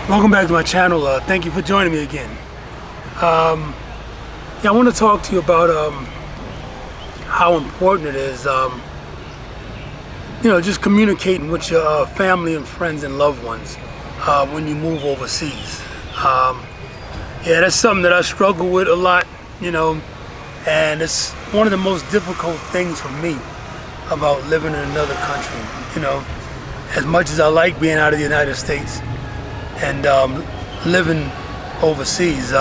Welcome back to my channel. Thank you for joining me again. I want to talk to you about how important it is, just communicating with your family and friends and loved ones when you move overseas. That's something that I struggle with a lot, and it's one of the most difficult things for me about living in another country. As much as I like being out of the United States and living overseas,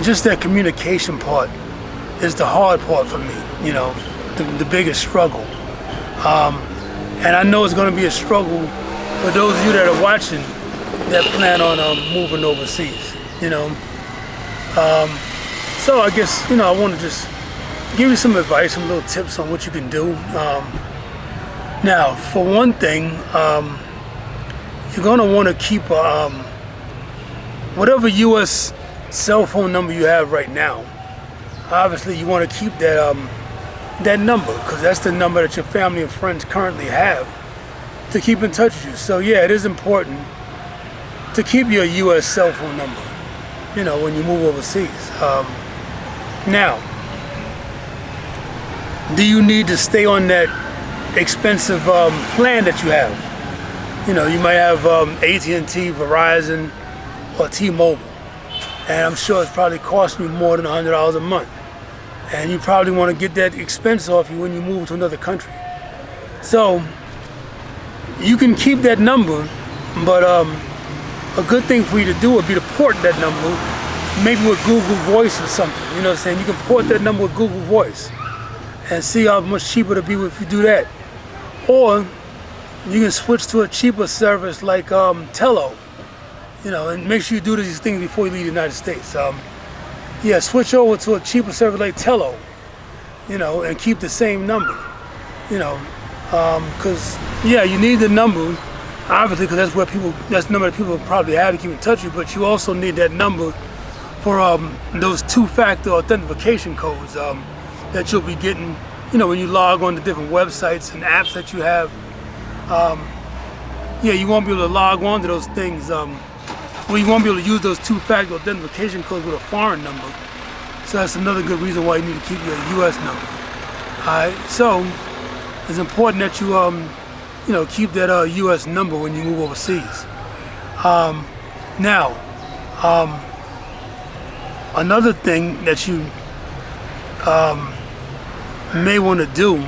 just that communication part is the hard part for me, the biggest struggle. And I know it's going to be a struggle for those of you that are watching that plan on moving overseas, So I guess, I want to just give you some advice, some little tips on what you can do. Now, for one thing, you're going to want to keep whatever U.S. cell phone number you have right now. Obviously, you want to keep that number, because that's the number that your family and friends currently have to keep in touch with you. So yeah, it is important to keep your U.S. cell phone number, when you move overseas. Now, do you need to stay on that expensive plan that you have? You might have AT&T, Verizon, or T-Mobile, and I'm sure it's probably costing you more than $100 a month. And you probably want to get that expense off you when you move to another country. So you can keep that number, but a good thing for you to do would be to port that number, maybe with Google Voice or something. You know what I'm saying? You can port that number with Google Voice and see how much cheaper it'll be if you do that. Or you can switch to a cheaper service like Tello, and make sure you do these things before you leave the United States. Switch over to a cheaper service like Tello, and keep the same number, because you need the number, obviously, because that's the number that people probably have to keep in touch with. But you also need that number for those two-factor authentication codes that you'll be getting, when you log on to different websites and apps that you have. You won't be able to log on to those things. You won't be able to use those two-factor authentication codes with a foreign number. So that's another good reason why you need to keep your U.S. number. Alright, so it's important that you, keep that U.S. number when you move overseas. Now, another thing that you may want to do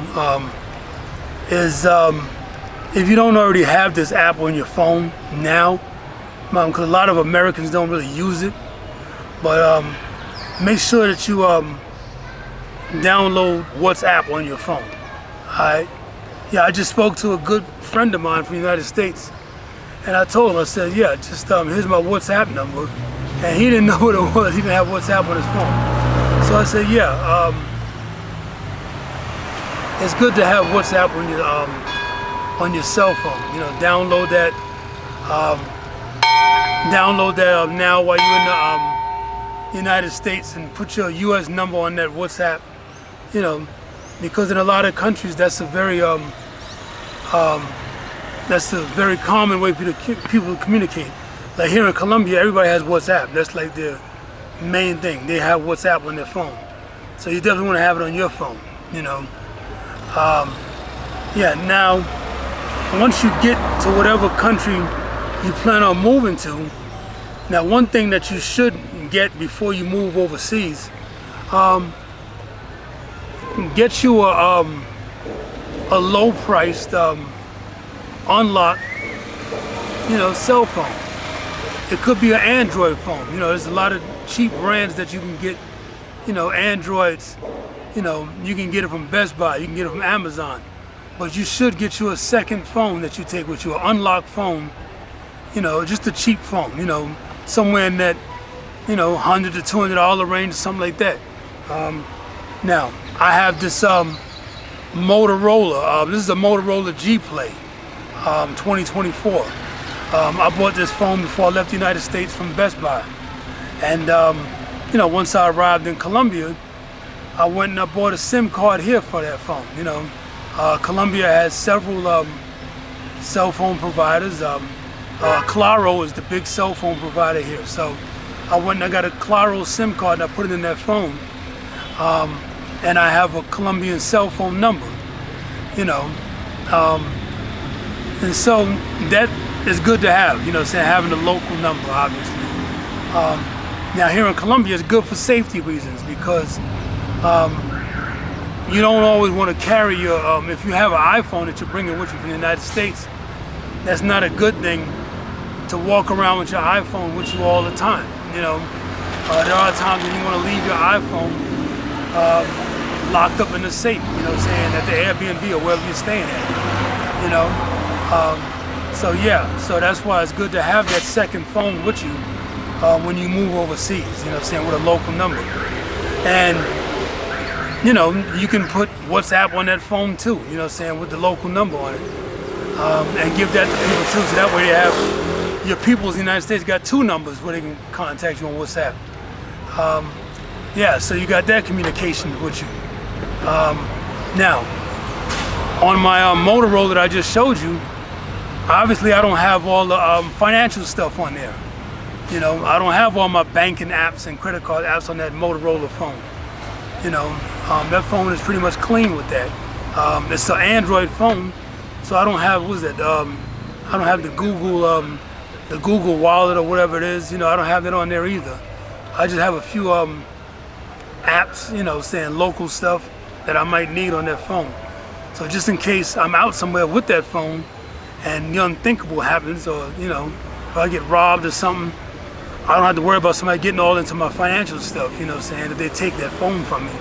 is, if you don't already have this app on your phone now, because a lot of Americans don't really use it, but make sure that you download WhatsApp on your phone. Alright? I just spoke to a good friend of mine from the United States, and I told him, I said, just here's my WhatsApp number, and he didn't know what it was. He didn't have WhatsApp on his phone. So I said, it's good to have WhatsApp on your cell phone. Download that. Download that now while you're in the United States, and put your U.S. number on that WhatsApp. Because in a lot of countries that's a very common way for people to communicate. Like here in Colombia, everybody has WhatsApp. That's like their main thing. They have WhatsApp on their phone. So you definitely want to have it on your phone. Now, once you get to whatever country you plan on moving to, now one thing that you should get before you move overseas, get you a low-priced unlocked cell phone. It could be an Android phone. There's a lot of cheap brands that you can get, Androids. You can get it from Best Buy, you can get it from Amazon, but you should get you a second phone that you take with you, an unlocked phone, just a cheap phone, somewhere in that, $100 to $200 range, something like that. Now, I have this Motorola, this is a Motorola G Play, 2024. I bought this phone before I left the United States from Best Buy. And, once I arrived in Colombia, I went and I bought a SIM card here for that phone. Colombia has several cell phone providers. Claro is the big cell phone provider here. So I went and I got a Claro SIM card and I put it in that phone. And I have a Colombian cell phone number, you know. And so that is good to have, you know, saying having a local number, obviously. Now here in Colombia, it's good for safety reasons because you don't always want to carry your, if you have an iPhone that you're bringing with you from the United States, that's not a good thing to walk around with your iPhone with you all the time, you know. There are times when you want to leave your iPhone locked up in the safe, you know, saying at the Airbnb or wherever you're staying at, you know. So yeah, so that's why it's good to have that second phone with you when you move overseas, you know, saying with a local number. And you know, you can put WhatsApp on that phone too, you know, saying with the local number on it, and give that to people too, so that way they have your people in the United States got two numbers where they can contact you on WhatsApp. Yeah, so you got that communication with you. Now, on my Motorola that I just showed you, obviously I don't have all the financial stuff on there. You know, I don't have all my banking apps and credit card apps on that Motorola phone. You know, that phone is pretty much clean with that. It's an Android phone, so I don't have, what is it? I don't have the Google Wallet or whatever it is. You know, I don't have that on there either. I just have a few apps, you know, saying local stuff that I might need on that phone. So just in case I'm out somewhere with that phone and the unthinkable happens, or you know, if I get robbed or something, I don't have to worry about somebody getting all into my financial stuff, you know, saying that they take that phone from me.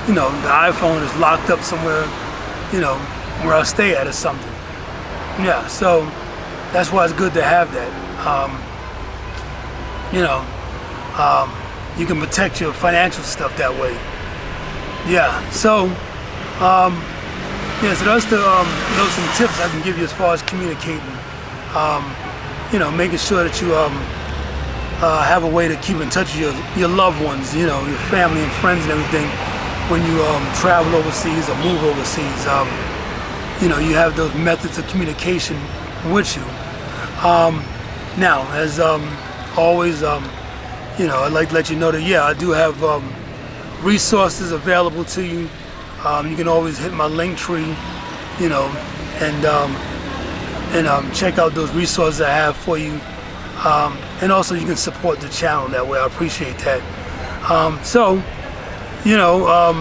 You know, the iPhone is locked up somewhere, you know, where I stay at or something. Yeah, so that's why it's good to have that. You know, you can protect your financial stuff that way. Yeah, so yeah, so that's the you know, some tips I can give you as far as communicating. You know, making sure that you have a way to keep in touch with your loved ones, you know, your family and friends and everything when you travel overseas or move overseas. You know, you have those methods of communication with you. Now, as always, you know, I'd like to let you know that, yeah, I do have resources available to you. You can always hit my link tree, you know, and check out those resources I have for you. And also you can support the channel that way. I appreciate that. So, you know,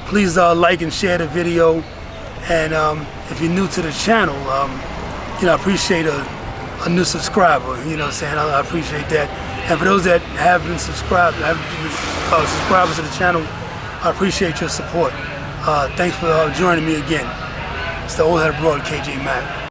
please like and share the video. And if you're new to the channel, you know, I appreciate a new subscriber, you know what I'm saying? I appreciate that. And for those that have been subscribers to the channel, I appreciate your support. Thanks for joining me again. It's the old head abroad, KJ Mack.